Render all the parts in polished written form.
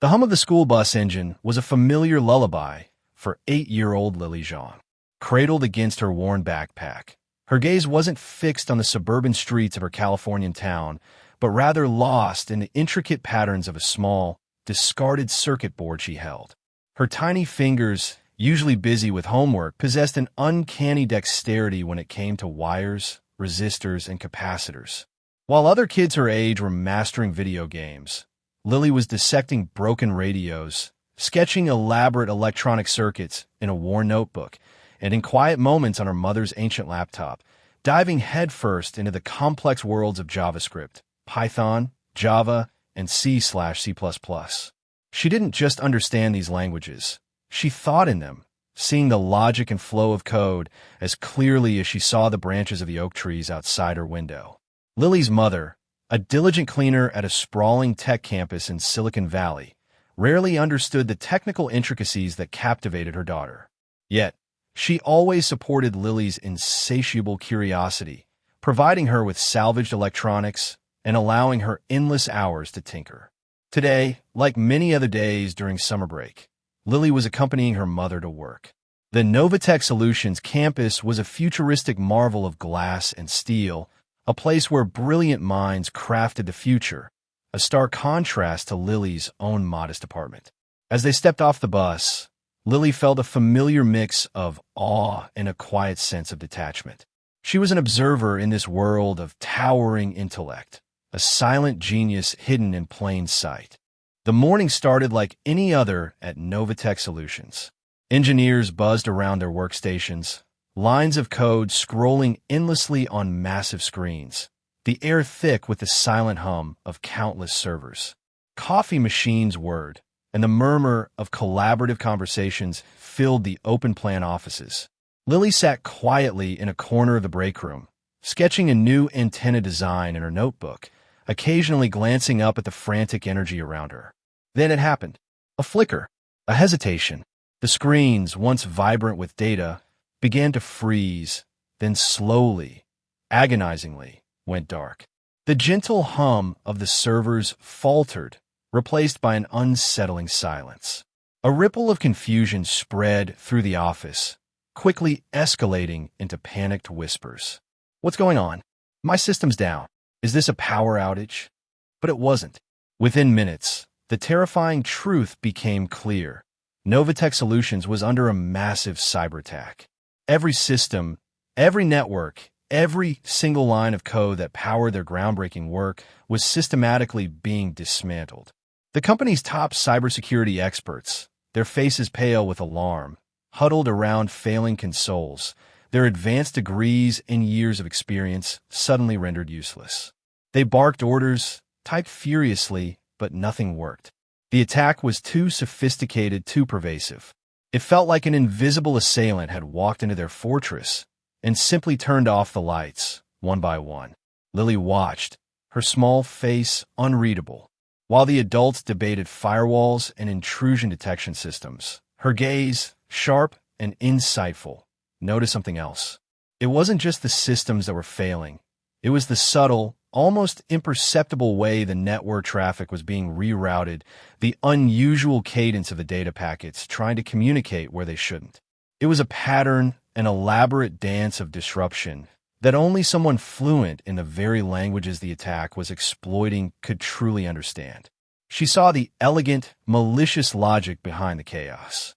The hum of the school bus engine was a familiar lullaby for 8-year-old Lily Zhang. Cradled against her worn backpack, her gaze wasn't fixed on the suburban streets of her Californian town, but rather lost in the intricate patterns of a small, discarded circuit board she held. Her tiny fingers, usually busy with homework, possessed an uncanny dexterity when it came to wires, resistors, and capacitors. While other kids her age were mastering video games, Lily was dissecting broken radios, sketching elaborate electronic circuits in a worn notebook, and in quiet moments on her mother's ancient laptop, diving headfirst into the complex worlds of JavaScript, Python, Java, and C/C++. She didn't just understand these languages. She thought in them, seeing the logic and flow of code as clearly as she saw the branches of the oak trees outside her window. Lily's mother, a diligent cleaner at a sprawling tech campus in Silicon Valley, rarely understood the technical intricacies that captivated her daughter. Yet, she always supported Lily's insatiable curiosity, providing her with salvaged electronics and allowing her endless hours to tinker. Today, like many other days during summer break, Lily was accompanying her mother to work. The Novatech Solutions campus was a futuristic marvel of glass and steel, a place where brilliant minds crafted the future, a stark contrast to Lily's own modest apartment. As they stepped off the bus, Lily felt a familiar mix of awe and a quiet sense of detachment. She was an observer in this world of towering intellect, a silent genius hidden in plain sight. The morning started like any other at Novatech Solutions. Engineers buzzed around their workstations, lines of code scrolling endlessly on massive screens, the air thick with the silent hum of countless servers. Coffee machines whirred, and the murmur of collaborative conversations filled the open-plan offices. Lily sat quietly in a corner of the break room, sketching a new antenna design in her notebook, occasionally glancing up at the frantic energy around her. Then it happened. A flicker, a hesitation. The screens, once vibrant with data, began to freeze, then slowly, agonizingly, went dark. The gentle hum of the servers faltered, replaced by an unsettling silence. A ripple of confusion spread through the office, quickly escalating into panicked whispers. "What's going on? My system's down. Is this a power outage?" But it wasn't. Within minutes, the terrifying truth became clear. Novatech Solutions was under a massive cyber attack. Every system, every network, every single line of code that powered their groundbreaking work was systematically being dismantled. The company's top cybersecurity experts, their faces pale with alarm, huddled around failing consoles, their advanced degrees and years of experience suddenly rendered useless. They barked orders, typed furiously, but nothing worked. The attack was too sophisticated, too pervasive. It felt like an invisible assailant had walked into their fortress and simply turned off the lights, one by one. Lily watched, her small face unreadable. While the adults debated firewalls and intrusion detection systems, her gaze, sharp and insightful, noticed something else. It wasn't just the systems that were failing. It was the subtle, almost imperceptible way the network traffic was being rerouted, the unusual cadence of the data packets trying to communicate where they shouldn't. It was a pattern, an elaborate dance of disruption that only someone fluent in the very languages the attack was exploiting could truly understand. She saw the elegant, malicious logic behind the chaos.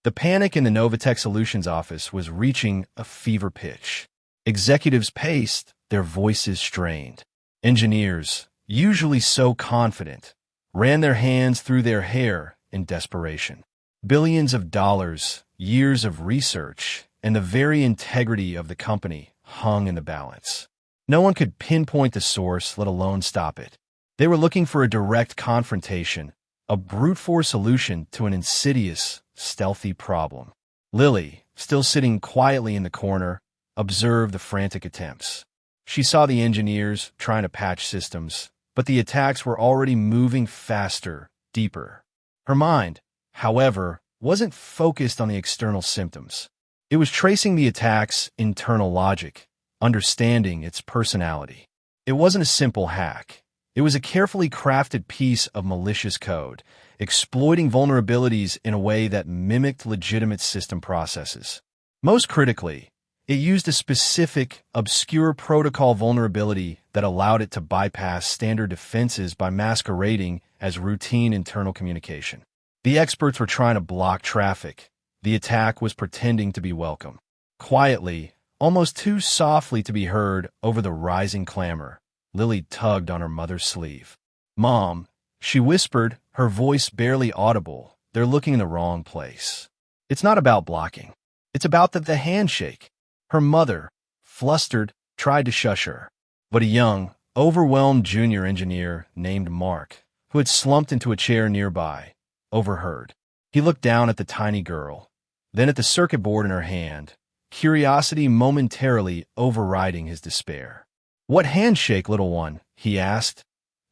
The panic in the Novatech Solutions office was reaching a fever pitch. Executives paced, their voices strained. Engineers, usually so confident, ran their hands through their hair in desperation. Billions of dollars, years of research, and the very integrity of the company hung in the balance. No one could pinpoint the source, let alone stop it. They were looking for a direct confrontation, a brute force solution to an insidious, stealthy problem. Lily, still sitting quietly in the corner, observed the frantic attempts. She saw the engineers trying to patch systems, but the attacks were already moving faster, deeper. Her mind, however, wasn't focused on the external symptoms. It was tracing the attack's internal logic, understanding its personality. It wasn't a simple hack. It was a carefully crafted piece of malicious code, exploiting vulnerabilities in a way that mimicked legitimate system processes. Most critically, it used a specific, obscure protocol vulnerability that allowed it to bypass standard defenses by masquerading as routine internal communication. The experts were trying to block traffic. The attack was pretending to be welcome. Quietly, almost too softly to be heard over the rising clamor, Lily tugged on her mother's sleeve. "Mom," she whispered, her voice barely audible, "they're looking in the wrong place. It's not about blocking. It's about the handshake." Her mother, flustered, tried to shush her, but a young, overwhelmed junior engineer named Mark, who had slumped into a chair nearby, overheard. He looked down at the tiny girl, then at the circuit board in her hand, curiosity momentarily overriding his despair. "What handshake, little one?" he asked,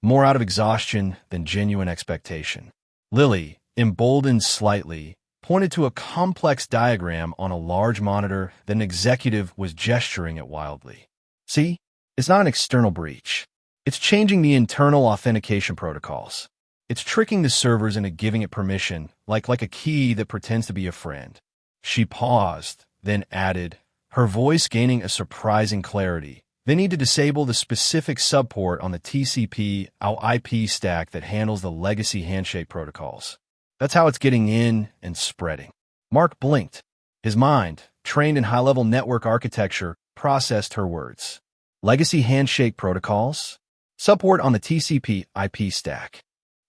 more out of exhaustion than genuine expectation. Lily, emboldened slightly, pointed to a complex diagram on a large monitor that an executive was gesturing at wildly. "See? It's not an external breach. It's changing the internal authentication protocols. It's tricking the servers into giving it permission, like a key that pretends to be a friend." She paused, then added, her voice gaining a surprising clarity. "They need to disable the specific subport on the TCP IP stack that handles the legacy handshake protocols. That's how it's getting in and spreading." Mark blinked. His mind, trained in high-level network architecture, processed her words. Legacy handshake protocols? Support on the TCP IP stack.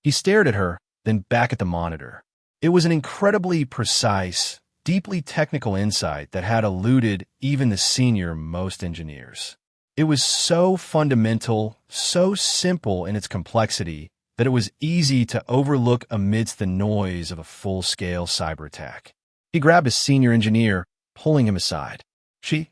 He stared at her, then back at the monitor. It was an incredibly precise, deeply technical insight that had eluded even the senior-most engineers. It was so fundamental, so simple in its complexity, that it was easy to overlook amidst the noise of a full-scale cyber attack. He grabbed a senior engineer, pulling him aside. She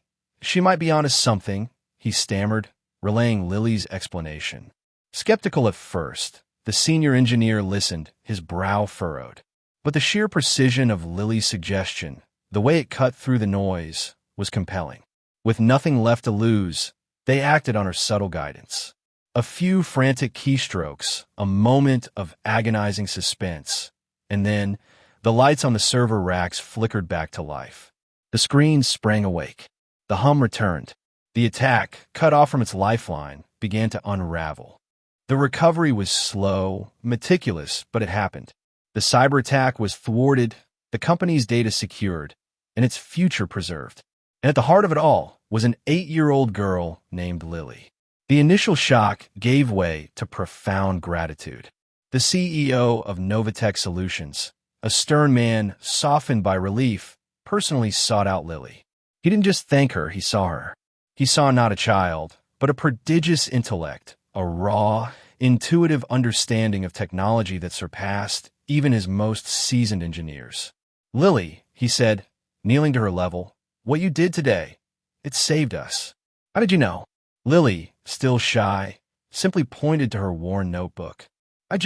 might be onto something," he stammered, relaying Lily's explanation. Skeptical at first, the senior engineer listened, his brow furrowed. But the sheer precision of Lily's suggestion, the way it cut through the noise, was compelling. With nothing left to lose, they acted on her subtle guidance. A few frantic keystrokes, a moment of agonizing suspense, and then the lights on the server racks flickered back to life. The screens sprang awake. The hum returned. The attack, cut off from its lifeline, began to unravel. The recovery was slow, meticulous, but it happened. The cyber attack was thwarted, the company's data secured, and its future preserved. And at the heart of it all was an 8-year-old girl named Lily. The initial shock gave way to profound gratitude. The CEO of Novatech Solutions, a stern man softened by relief, personally sought out Lily. He didn't just thank her, he saw her. He saw not a child, but a prodigious intellect, a raw, intuitive understanding of technology that surpassed even his most seasoned engineers. "Lily," he said, kneeling to her level, "what you did today, it saved us." "How did you know?" Lily, still shy, simply pointed to her worn notebook. I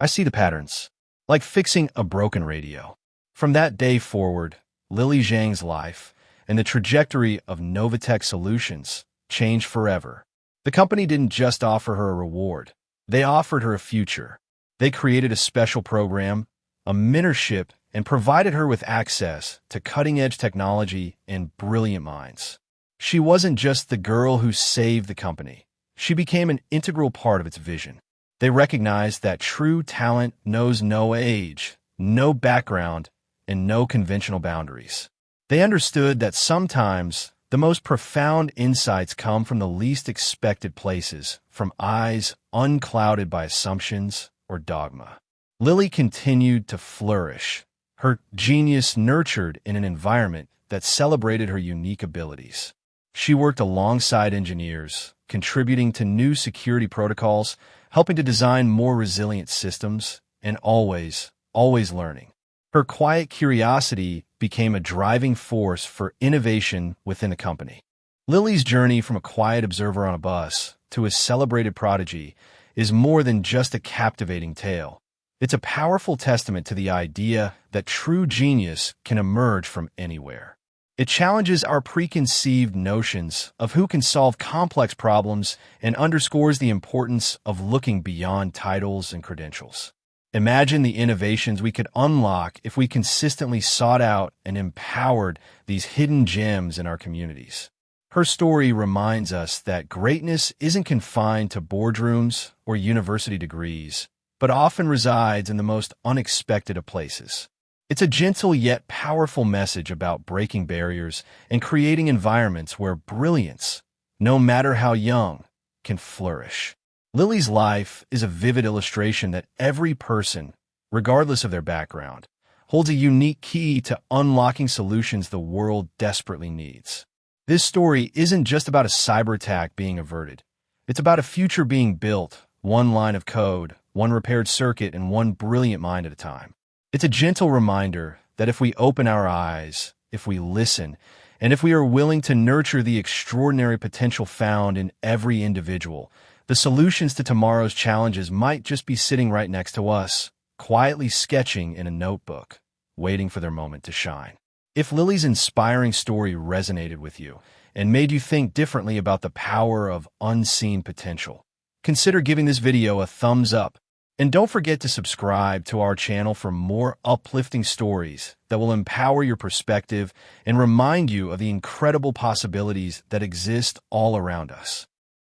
see the patterns, like fixing a broken radio." From that day forward, Lily Zhang's life and the trajectory of Novatech Solutions changed forever. The company didn't just offer her a reward. They offered her a future. They created a special program, a mentorship, and provided her with access to cutting-edge technology and brilliant minds. She wasn't just the girl who saved the company. She became an integral part of its vision. They recognized that true talent knows no age, no background, and no conventional boundaries. They understood that sometimes the most profound insights come from the least expected places, from eyes unclouded by assumptions or dogma. Lily continued to flourish, her genius nurtured in an environment that celebrated her unique abilities. She worked alongside engineers, contributing to new security protocols, helping to design more resilient systems, and always learning. Her quiet curiosity became a driving force for innovation within the company. Lily's journey from a quiet observer on a bus to a celebrated prodigy is more than just a captivating tale. It's a powerful testament to the idea that true genius can emerge from anywhere. It challenges our preconceived notions of who can solve complex problems and underscores the importance of looking beyond titles and credentials. Imagine the innovations we could unlock if we consistently sought out and empowered these hidden gems in our communities. Her story reminds us that greatness isn't confined to boardrooms or university degrees, but often resides in the most unexpected of places. It's a gentle yet powerful message about breaking barriers and creating environments where brilliance, no matter how young, can flourish. Lily's life is a vivid illustration that every person, regardless of their background, holds a unique key to unlocking solutions the world desperately needs. This story isn't just about a cyber attack being averted. It's about a future being built, one line of code, one repaired circuit, and one brilliant mind at a time. It's a gentle reminder that if we open our eyes, if we listen, and if we are willing to nurture the extraordinary potential found in every individual, the solutions to tomorrow's challenges might just be sitting right next to us, quietly sketching in a notebook, waiting for their moment to shine. If Lily's inspiring story resonated with you and made you think differently about the power of unseen potential, consider giving this video a thumbs up. And don't forget to subscribe to our channel for more uplifting stories that will empower your perspective and remind you of the incredible possibilities that exist all around us.